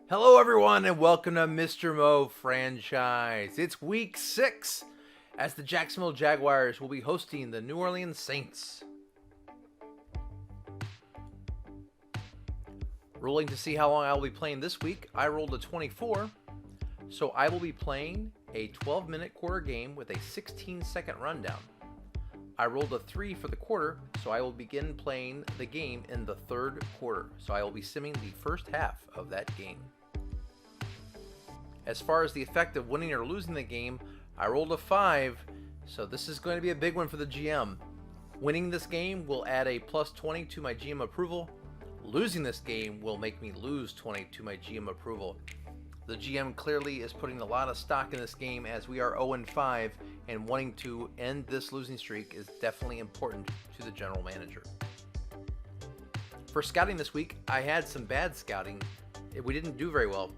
Hello, everyone, and welcome to Mr.MoFranchise. It's week 6 as the Jacksonville Jaguars will be hosting the New Orleans Saints. Rolling to see how long I will be playing this week. I rolled a 24, so I will be playing a 12-minute quarter game with a 16-second rundown. I rolled a 3 for the quarter, so I will begin playing the game in the third quarter. So I will be simming the first half of that game. As far as the effect of winning or losing the game, I rolled a 5, so this is going to be a big one for the GM. Winning this game will add a plus 20 to my GM approval. Losing this game will make me lose 20 to my GM approval. The GM clearly is putting a lot of stock in this game as we are 0-5, and wanting to end this losing streak is definitely important to the general manager. For scouting this week, I had some bad scouting. We didn't do very well.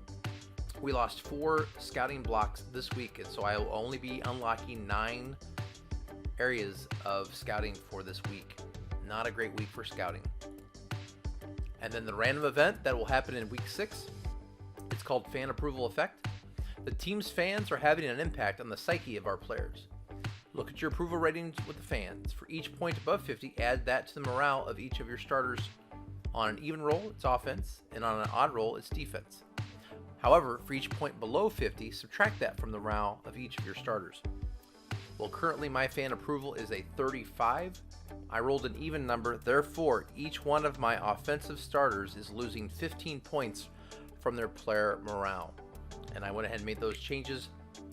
We lost 4 scouting blocks this week, and so I will only be unlocking 9 areas of scouting for this week. Not a great week for scouting. And then the random event that will happen in week 6. It's called Fan Approval Effect. The team's fans are having an impact on the psyche of our players. Look at your approval ratings with the fans. For each point above 50, add that to the morale of each of your starters. On an even roll, it's offense, and on an odd roll, it's defense. However, for each point below 50, subtract that from the morale of each of your starters. Well, currently my fan approval is a 35. I rolled an even number, therefore each one of my offensive starters is losing 15 points from their player morale. And I went ahead and made those changes.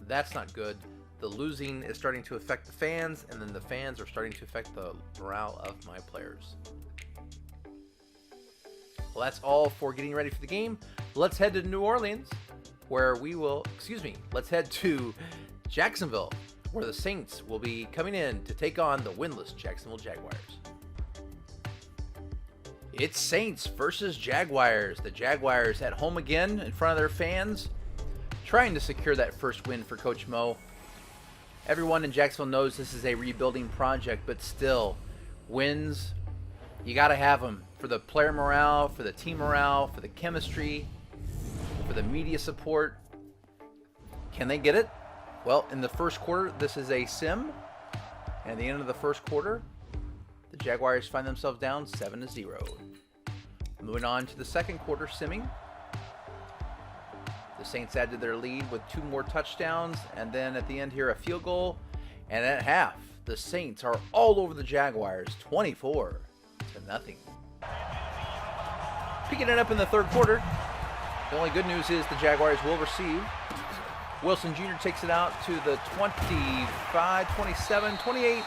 That's not good. The losing is starting to affect the fans, and then the fans are starting to affect the morale of my players. Well, that's all for getting ready for the game. Let's head to New Orleans, where let's head to Jacksonville, where the Saints will be coming in to take on the winless Jacksonville Jaguars. It's Saints versus Jaguars. The Jaguars at home again in front of their fans, trying to secure that first win for Coach Mo. Everyone in Jacksonville knows this is a rebuilding project, but still, wins, you got to have them for the player morale, for the team morale, for the chemistry, for the media support. Can they get it? Well, in the first quarter, this is a sim. And at the end of the first quarter, the Jaguars find themselves down 7-0. Moving on to the second quarter simming. The Saints added their lead with 2 more touchdowns, and then at the end here, a field goal. And at half, the Saints are all over the Jaguars, 24-0. Picking it up in the third quarter, the only good news is the Jaguars will receive. Wilson Jr. takes it out to the 25, 27, 28,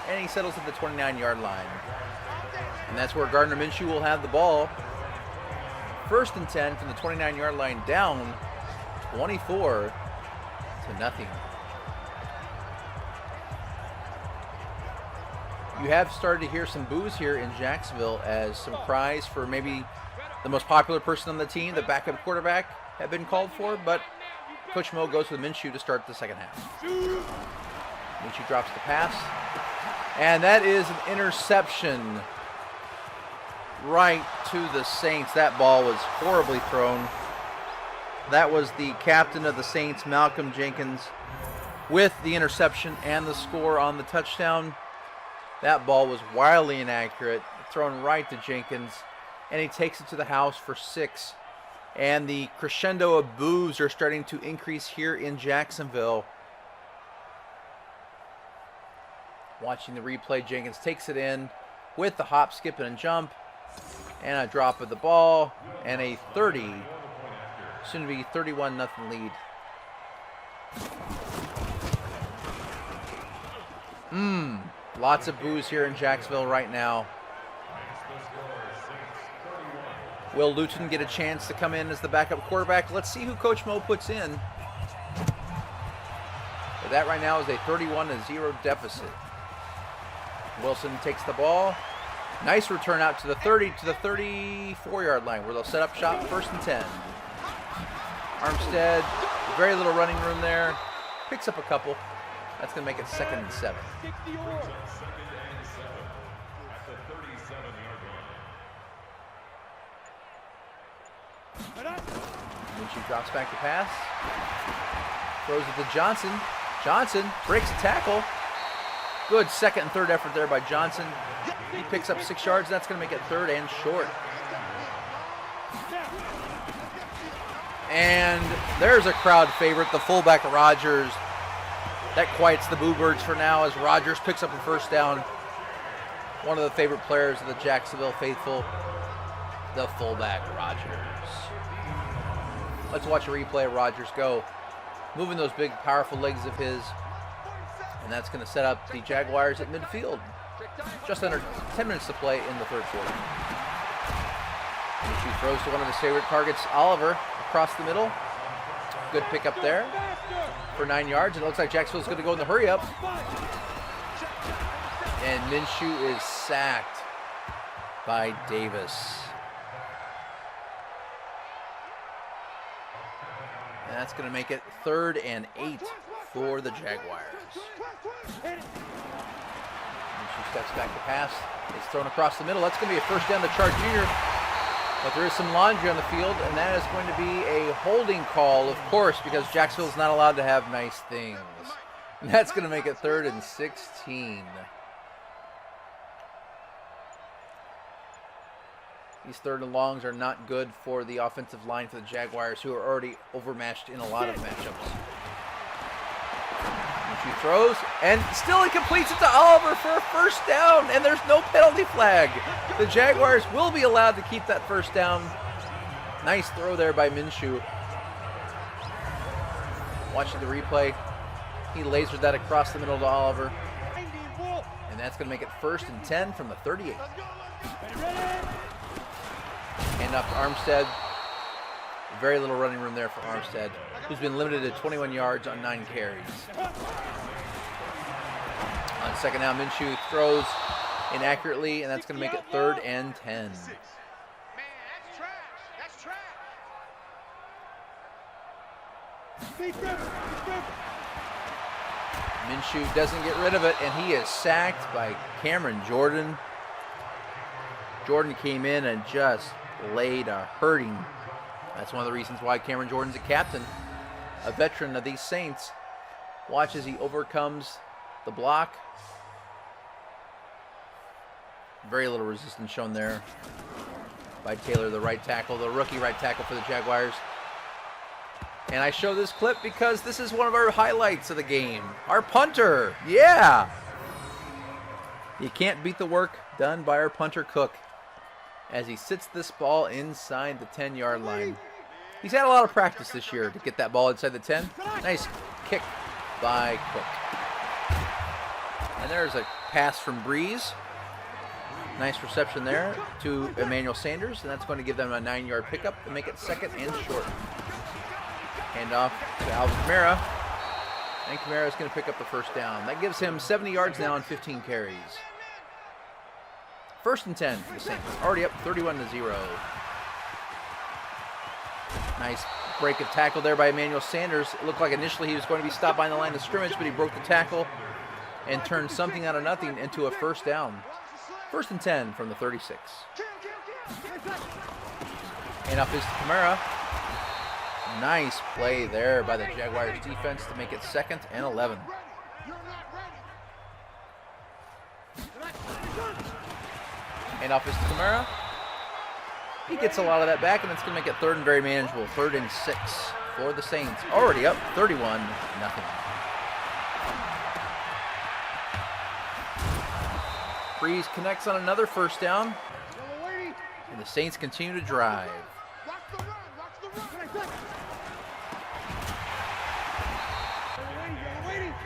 and he settles at the 29-yard line. And that's where Gardner Minshew will have the ball. 1st and 10 from the 29-yard line, down 24-0. You have started to hear some boos here in Jacksonville as some cries for maybe the most popular person on the team, the backup quarterback, have been called for, but Coach Mo goes with Minshew to start the second half. Minshew drops the pass, and that is an interception right to the Saints. That ball was horribly thrown. That was the captain of the Saints, Malcolm Jenkins, with the interception and the score on the touchdown. That ball was wildly inaccurate, thrown right to Jenkins, and he takes it to the house for 6. And the crescendo of boos are starting to increase here in Jacksonville. Watching the replay, Jenkins takes it in with the hop, skip, and jump, and a drop of the ball, and a 30, soon to be 31-0 lead. Lots of boos here in Jacksonville right now. Will Luton get a chance to come in as the backup quarterback? Let's see who Coach Mo puts in. But that right now is a 31-0 deficit. Wilson takes the ball. Nice return out to the 30, to the 34-yard line, where they'll set up shop 1st and 10. Armstead, very little running room there. Picks up a couple. That's going to make it 2nd and 7. Minshew drops back to pass. Throws it to Johnson. Johnson breaks a tackle. Good second and third effort there by Johnson. He picks up 6 yards. That's going to make it third and short. And there's a crowd favorite, the fullback Rodgers. That quiets the Boo Birds for now as Rodgers picks up a first down. One of the favorite players of the Jacksonville faithful, the fullback Rodgers. Let's watch a replay of Rodgers go. Moving those big, powerful legs of his. And that's going to set up the Jaguars at midfield. Just under 10 minutes to play in the third quarter. Minshew throws to one of his favorite targets, Oliver, across the middle. Good pickup there for 9 yards. And it looks like Jacksonville's going to go in the hurry up. And Minshew is sacked by Davis. And that's going to make it 3rd and 8 for the Jaguars. Minshew steps back to pass. It's thrown across the middle. That's going to be a first down to Chark Jr. But there is some laundry on the field, and that is going to be a holding call, of course, because Jacksonville's not allowed to have nice things. And that's going to make it 3rd and 16. These 3rd and longs are not good for the offensive line for the Jaguars, who are already overmatched in a lot of matchups. Minshew throws, and still he completes it to Oliver for a first down, and there's no penalty flag. The Jaguars will be allowed to keep that first down. Nice throw there by Minshew. Watching the replay, he lasered that across the middle to Oliver. And that's going to make it 1st and 10 from the 38. Hand off to Armstead. Very little running room there for Armstead, who's been limited to 21 yards on 9 carries. On second down, Minshew throws inaccurately, and that's going to make it 3rd and 10. Minshew doesn't get rid of it, and he is sacked by Cameron Jordan. Jordan came in and just laid a hurting. That's one of the reasons why Cameron Jordan's a captain, a veteran of these Saints. Watch as he overcomes the block. Very little resistance shown there by Taylor, the right tackle, the rookie right tackle for the Jaguars. And I show this clip because this is one of our highlights of the game. Our punter, yeah! You can't beat the work done by our punter Cook as he sits this ball inside the 10-yard line. He's had a lot of practice this year to get that ball inside the 10. Nice kick by Cook. And there's a pass from Brees. Nice reception there to Emmanuel Sanders, and that's going to give them a 9-yard pickup to make it 2nd and short. Hand off to Alvin Kamara, and Kamara is going to pick up the first down. That gives him 70 yards now on 15 carries. 1st and 10 for the Saints. Already up 31-0. Nice break of tackle there by Emmanuel Sanders. It looked like initially he was going to be stopped by the line of scrimmage, but he broke the tackle and turned something out of nothing into a first down. 1st and 10 from the 36. And up is to Kamara. Nice play there by the Jaguars defense to make it 2nd and 11. And off is to Kamara. He gets a lot of that back, and it's going to make it 3rd and very manageable. 3rd and 6 for the Saints. Already up 31-0. Brees connects on another first down, and the Saints continue to drive.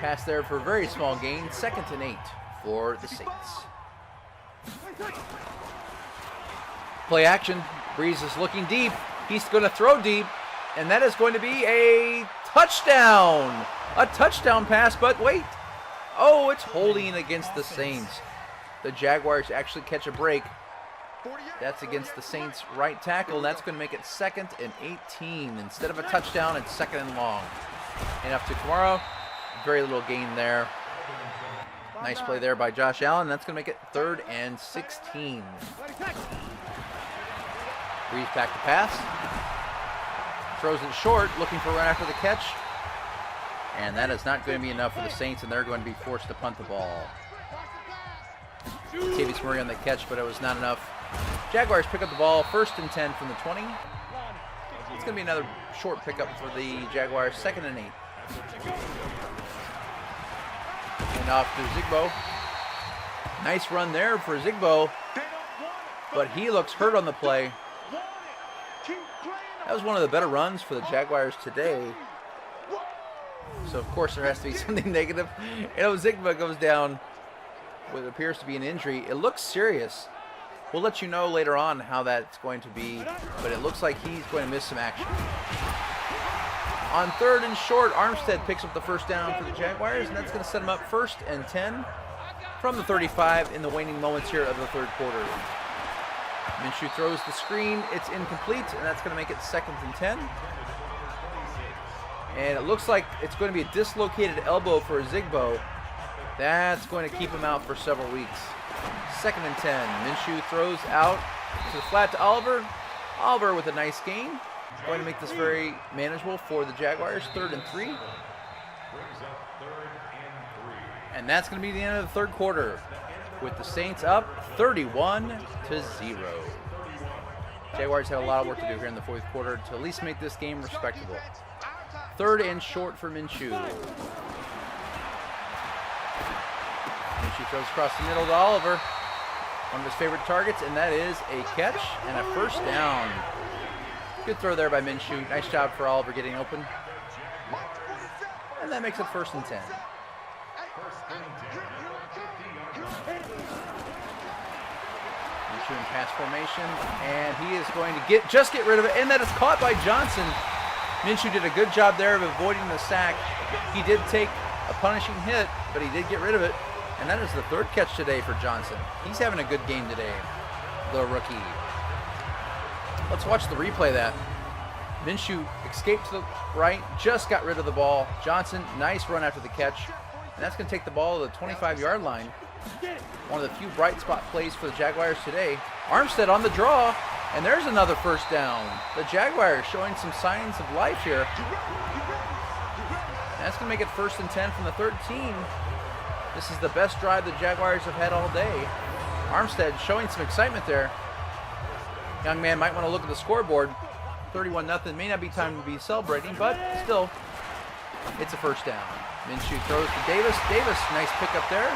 Pass there for a very small gain. 2nd and 8 for the Saints. Play action. Brees is looking deep. He's going to throw deep, and that is going to be a touchdown. A touchdown pass, but wait. Oh, it's holding against the Saints. The Jaguars actually catch a break. That's against the Saints' right tackle, and that's going to make it 2nd and 18. Instead of a touchdown, it's 2nd and long. And up to Kamara. Very little gain there. Nice play there by Josh Allen. That's going to make it 3rd and 16. Brees back to pass. throws it short, looking for a run after the catch. And that is not going to be enough for the Saints, and they're going to be forced to punt the ball. Tavius Murray on the catch, but it was not enough. Jaguars pick up the ball, 1st and 10 from the 20. It's going to be another short pickup for the Jaguars, 2nd and 8. And off to Zigbo. Nice run there for Zigbo, but he looks hurt on the play. That was one of the better runs for the Jaguars today. So, of course, there has to be something negative. You know, Zigbo goes down with what appears to be an injury. It looks serious. We'll let you know later on how that's going to be, but it looks like he's going to miss some action. On 3rd and short, Armstead picks up the 1st down for the Jaguars, and that's going to set him up 1st and 10 from the 35 in the waning moments here of the 3rd quarter. Minshew throws the screen. It's incomplete, and that's going to make it 2nd and 10. And it looks like it's going to be a dislocated elbow for Zigbo. That's going to keep him out for several weeks. 2nd and 10. Minshew throws out to the flat to Oliver. Oliver with a nice gain. Going to make this very manageable for the Jaguars. 3rd and 3. And that's going to be the end of the 3rd quarter, with the Saints up 31-0. Jaguars had a lot of work to do here in the 4th quarter to at least make this game respectable. 3rd and short for Minshew. Minshew throws across the middle to Oliver, one of his favorite targets, and that is a catch and a 1st down. Good throw there by Minshew. Nice job for Oliver getting open. And that makes it 1st and 10. Minshew in pass formation, and he is going to just get rid of it, and that is caught by Johnson. Minshew did a good job there of avoiding the sack. He did take a punishing hit, but he did get rid of it. And that is the 3rd catch today for Johnson. He's having a good game today, the rookie. Let's watch the replay of that. Minshew escaped to the right, just got rid of the ball. Johnson, nice run after the catch. And that's going to take the ball to the 25-yard line. One of the few bright spot plays for the Jaguars today. Armstead on the draw, and there's another 1st down. The Jaguars showing some signs of life here. And that's going to make it 1st and 10 from the 13. This is the best drive the Jaguars have had all day. Armstead showing some excitement there. Young man might want to look at the scoreboard. 31-0, may not be time to be celebrating, but still, it's a 1st down. Minshew throws to Davis. Davis, nice pickup there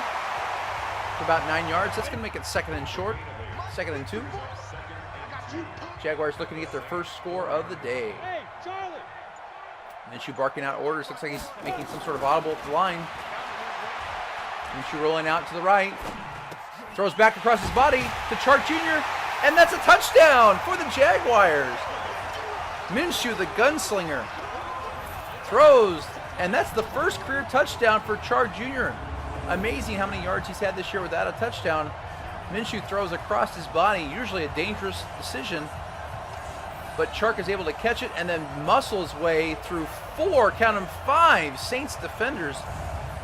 for about 9 yards. That's going to make it 2nd and short, 2nd and 2. Jaguars looking to get their 1st score of the day. Minshew barking out orders. Looks like he's making some sort of audible at the line. Minshew rolling out to the right. Throws back across his body to Chark Jr., and that's a touchdown for the Jaguars. Minshew, the gunslinger, throws, and that's the 1st career touchdown for Chark Jr. Amazing how many yards he's had this year without a touchdown. Minshew throws across his body, usually a dangerous decision, but Chark is able to catch it and then muscle his way through 5 Saints defenders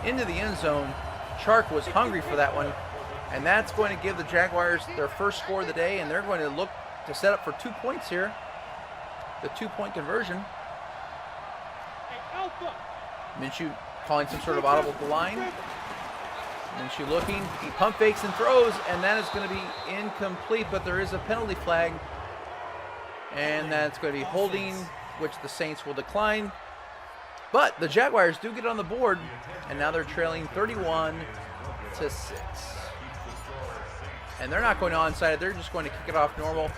into the end zone. Chark was hungry for that one, and that's going to give the Jaguars their 1st score of the day, and they're going to look to set up for 2 points here. The 2-point conversion. Minshew calling some sort of audible at the line. Minshew looking, he pump fakes and throws, and that is going to be incomplete, but there is a penalty flag, and that's going to be holding, which the Saints will decline. But the Jaguars do get on the board, and now they're trailing 31-6. And they're not going onside, they're just going to kick it off normal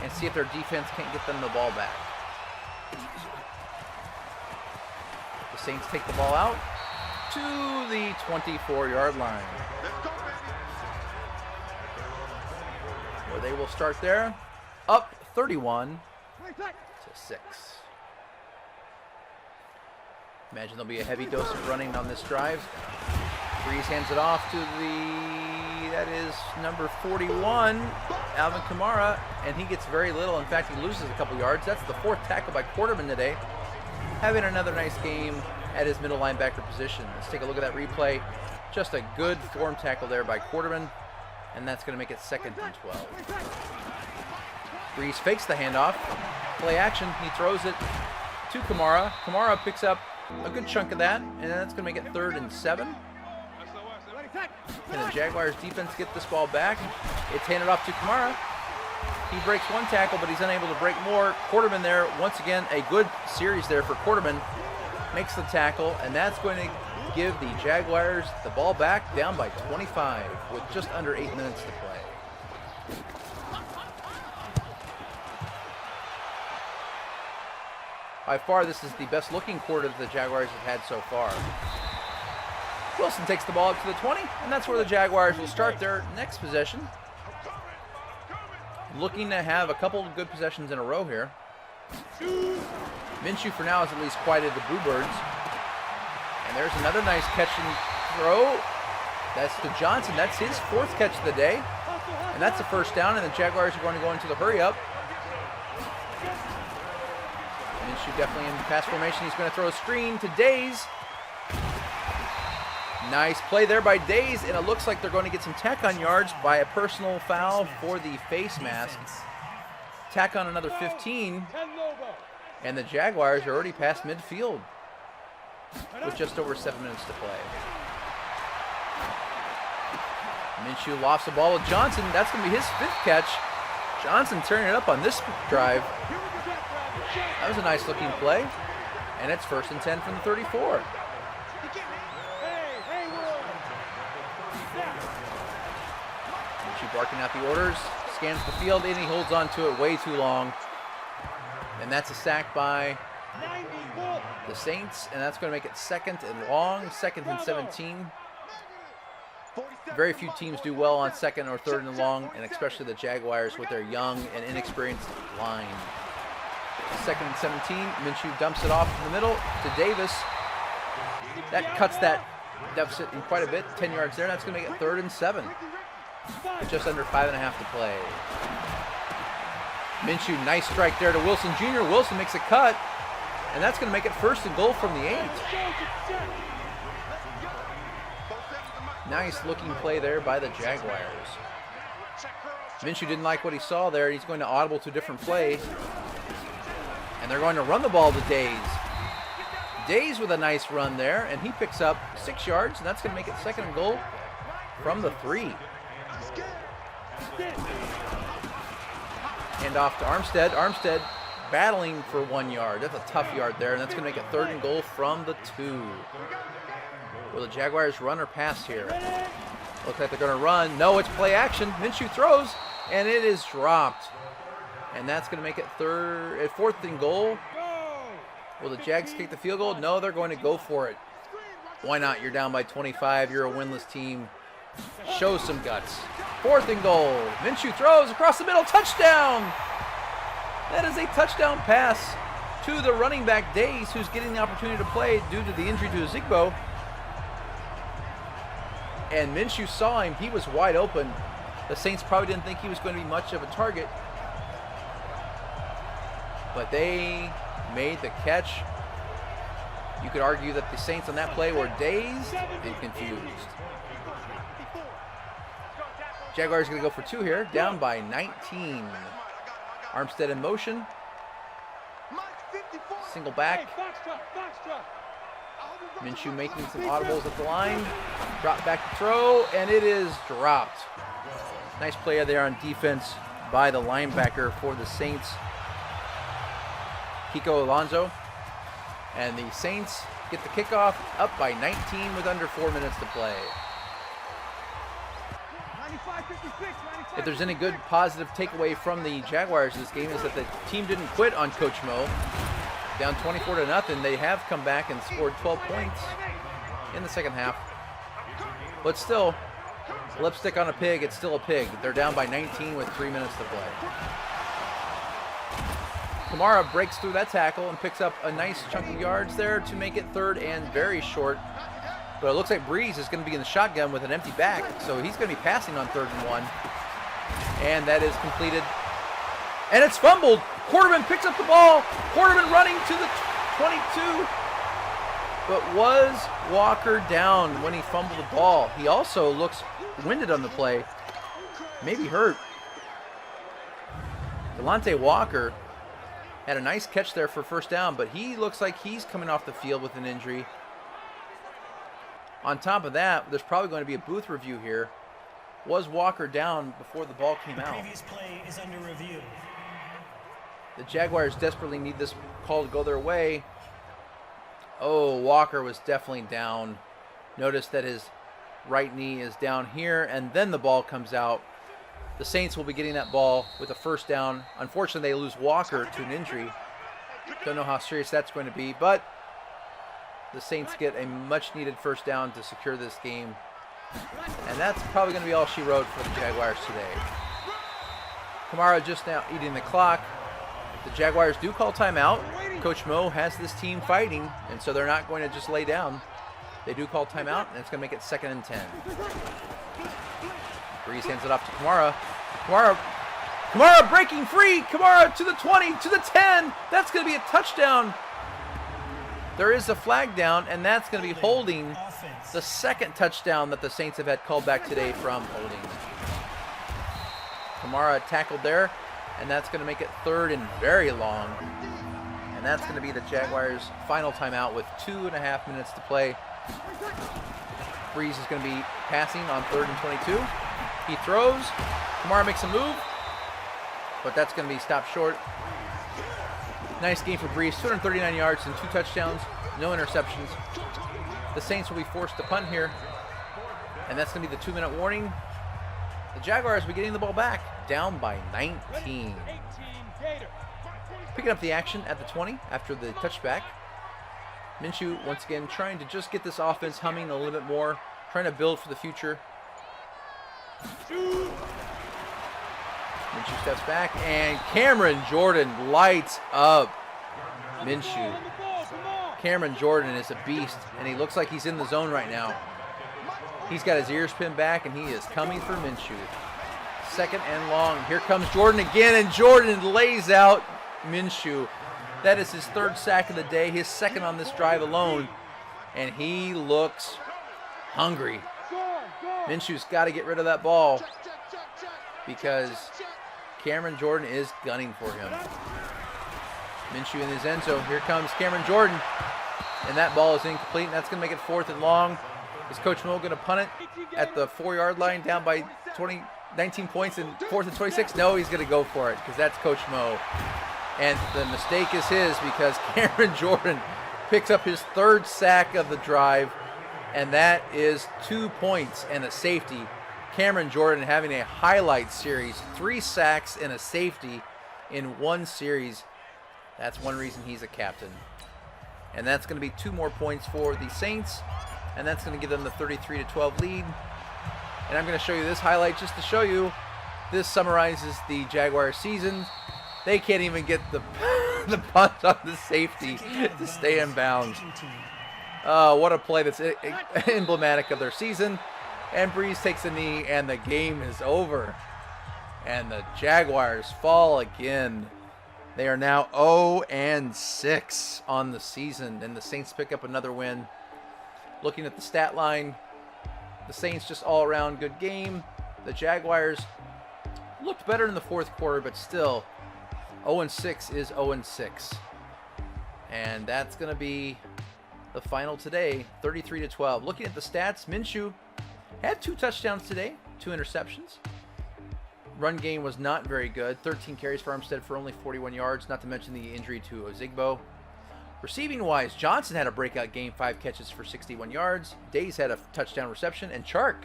and see if their defense can't get them the ball back. The Saints take the ball out to the 24-yard line, where they will start there, up 31-6. Imagine there'll be a heavy dose of running on this drive. Brees hands it off to that is number 41, Alvin Kamara, and he gets very little. In fact, he loses a couple yards. That's the 4th tackle by Quarterman today. Having another nice game at his middle linebacker position. Let's take a look at that replay. Just a good form tackle there by Quarterman, and that's going to make it 2nd and 12. Brees fakes the handoff, play action. He throws it to Kamara. Kamara picks up a good chunk of that, and that's going to make it 3rd and 7. Can the Jaguars defense get this ball back? It's handed off to Kamara. He breaks one tackle, but he's unable to break more. Quarterman there, once again, a good series there for Quarterman. Makes the tackle, and that's going to give the Jaguars the ball back, down by 25 with just under 8 minutes to play. By far, this is the best looking quarter that the Jaguars have had so far. Wilson takes the ball up to the 20, and that's where the Jaguars will start their next possession. Looking to have a couple of good possessions in a row here. Minshew for now has at least quieted the Bluebirds. And there's another nice catch and throw. That's to Johnson. That's his 4th catch of the day. And that's a first down, and the Jaguars are going to go into the hurry-up. Minshew definitely in pass formation. He's going to throw a screen to Days. Nice play there by Days, and it looks like they're going to get some tack on yards by a personal foul for the face mask. Tack on another 15, and the Jaguars are already past midfield with just over 7 minutes to play. Minshew lofts the ball with Johnson. That's going to be his 5th catch. Johnson turning it up on this drive. That was a nice looking play, and it's 1st and 10 from the 34. Barking out the orders, scans the field, and he holds on to it way too long. And that's a sack by the Saints, and that's going to make it 2nd and long, 2nd and 17. Very few teams do well on 2nd or 3rd and long, and especially the Jaguars with their young and inexperienced line. 2nd and 17, Minshew dumps it off in the middle to Davis. That cuts that deficit in quite a bit, 10 yards there, and that's going to make it 3rd and 7. Just under 5.5 to play. Minshew, nice strike there to Wilson Jr. Wilson makes a cut, and that's going to make it 1st and goal from the 8. Nice looking play there by the Jaguars. Minshew didn't like what he saw there. He's going to audible to a different play, and they're going to run the ball to Days. Days with a nice run there, and he picks up 6 yards, and that's going to make it 2nd and goal from the 3. Hand off to Armstead. Armstead battling for 1 yard. That's a tough yard there, and that's going to make it 3rd and goal from the 2. Will the Jaguars run or pass here? Looks like they're going to run. No, it's play action. Minshew throws, and it is dropped. And that's going to make it 4th and goal. Will the Jags kick the field goal? No, they're going to go for it. Why not? You're down by 25. You're a winless team. Show some guts. 4th and goal. Minshew throws across the middle. Touchdown! That is a touchdown pass to the running back, Days, who's getting the opportunity to play due to the injury to Zigbo. And Minshew saw him. He was wide open. The Saints probably didn't think he was going to be much of a target. But they made the catch. You could argue that the Saints on that play were dazed and confused. Jaguars going to go for 2 here, down by 19. Armstead in motion. Single back. Minshew making some audibles at the line. Drop back to throw, and it is dropped. Nice play there on defense by the linebacker for the Saints, Kiko Alonso. And the Saints get the kickoff up by 19 with under 4 minutes to play. If there's any good positive takeaway from the Jaguars this game is that the team didn't quit on Coach Mo. Down 24-0, they have come back and scored 12 points in the second half. But still, lipstick on a pig, it's still a pig. They're down by 19 with 3 minutes to play. Kamara breaks through that tackle and picks up a nice chunk of yards there to make it 3rd and very short. But it looks like Brees is going to be in the shotgun with an empty back, so he's going to be passing on 3rd and 1. And that is completed. And it's fumbled. Quarterman picks up the ball. Quarterman running to the 22. But was Walker down when he fumbled the ball? He also looks winded on the play. Maybe hurt. Delonte Walker Had a nice catch there for first down, but he looks like he's coming off the field with an injury. On top of that, there's probably going to be a booth review here. Was Walker down before the ball came out? Previous play is under review. The Jaguars desperately need this call to go their way. Oh, Walker was definitely down. Notice that his right knee is down here, and then the ball comes out. The Saints will be getting that ball with a first down. Unfortunately, they lose Walker to an injury. Don't know how serious that's going to be, but the Saints get a much-needed first down to secure this game. And that's probably going to be all she wrote for the Jaguars today. Kamara just now eating the clock. The Jaguars do call timeout. Coach Mo has this team fighting, and so they're not going to just lay down. They do call timeout, and it's going to make it 2nd and 10. Brees hands it off to Kamara. Kamara breaking free. Kamara to the 20, to the 10. That's going to be a touchdown. There is a flag down, and that's going to be holding, the second touchdown that the Saints have had called back today from holding. Kamara tackled there, and that's going to make it 3rd and very long. And that's going to be the Jaguars' final timeout with 2.5 minutes to play. Brees is going to be passing on 3rd and 22. He throws. Kamara makes a move, but that's going to be stopped short. Nice game for Brees, 239 yards and 2 touchdowns, no interceptions. The Saints will be forced to punt here, and that's going to be the 2-minute warning. The Jaguars will be getting the ball back, down by 19. Picking up the action at the 20 after the touchback. Minshew, once again, trying to just get this offense humming a little bit more, trying to build for the future. Minshew steps back, and Cameron Jordan lights up Minshew. Cameron Jordan is a beast, and he looks like he's in the zone right now. He's got his ears pinned back, and he is coming for Minshew. 2nd and long. Here comes Jordan again, and Jordan lays out Minshew. That is his 3rd sack of the day, his 2nd on this drive alone, and he looks hungry. Minshew's got to get rid of that ball because Cameron Jordan is gunning for him. Minshew in his end zone. Here comes Cameron Jordan, and that ball is incomplete, and that's going to make it 4th and long. Is Coach Mo going to punt it at the 4-yard line down by 19 points and 4th and 26? No, he's going to go for it because that's Coach Mo. And the mistake is his because Cameron Jordan picks up his 3rd sack of the drive, and that is 2 points and a safety. Cameron Jordan having a highlight series, 3 sacks and a safety in one series. That's one reason he's a captain. And that's going to be 2 more points for the Saints, and that's going to give them the 33-12 lead. And I'm going to show you this highlight just to show you. This summarizes the Jaguars season. They can't even get the punt on the safety to stay in bounds. What a play that's emblematic of their season. And Brees takes a knee, and the game is over. And the Jaguars fall again. They are now 0-6 on the season, and the Saints pick up another win. Looking at the stat line, the Saints just all-around good game. The Jaguars looked better in the 4th quarter, but still, 0-6 is 0-6. And that's going to be the final today, 33-12. Looking at the stats, Minshew had 2 touchdowns today, 2 interceptions. Run game was not very good. 13 carries for Armstead for only 41 yards, not to mention the injury to Ozigbo. Receiving-wise, Johnson had a breakout game, 5 catches for 61 yards. Days had a touchdown reception, and Chark,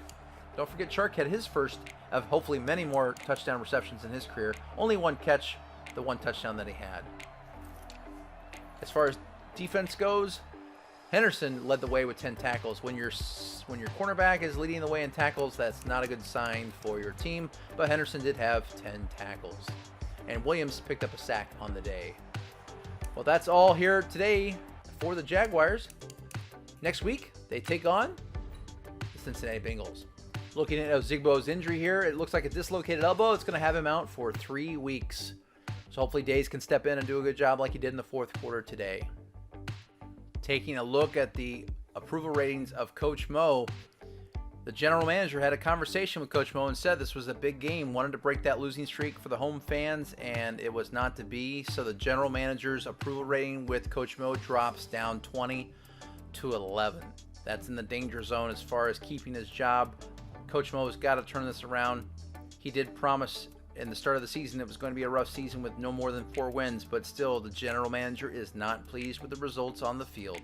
don't forget Chark had his first of hopefully many more touchdown receptions in his career. Only 1 catch, the 1 touchdown that he had. As far as defense goes, Henderson led the way with 10 tackles. When your cornerback is leading the way in tackles, that's not a good sign for your team, but Henderson did have 10 tackles. And Williams picked up a sack on the day. Well, that's all here today for the Jaguars. Next week, they take on the Cincinnati Bengals. Looking at Ozigbo's injury here, it looks like a dislocated elbow. It's going to have him out for 3 weeks. So hopefully Days can step in and do a good job like he did in the 4th quarter today. Taking a look at the approval ratings of Coach Mo, The general manager had a conversation with Coach Mo and said this was a big game, wanted to break that losing streak for the home fans, and it was not to be. So the general manager's approval rating with Coach Mo drops down 20 to 11. That's in the danger zone as far as keeping his job. Coach Mo has got to turn this around. He did promise in the start of the season it was going to be a rough season with no more than 4 wins, but still the general manager is not pleased with the results on the field.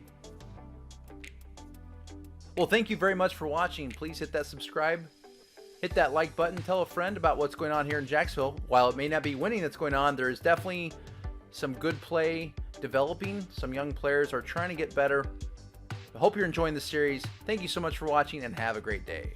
Well, thank you very much for watching. Please hit that subscribe, hit that like button, tell a friend about what's going on here in Jacksonville. While it may not be winning that's going on, there is definitely some good play developing. Some young players are trying to get better. I hope you're enjoying the series. Thank you so much for watching and have a great day.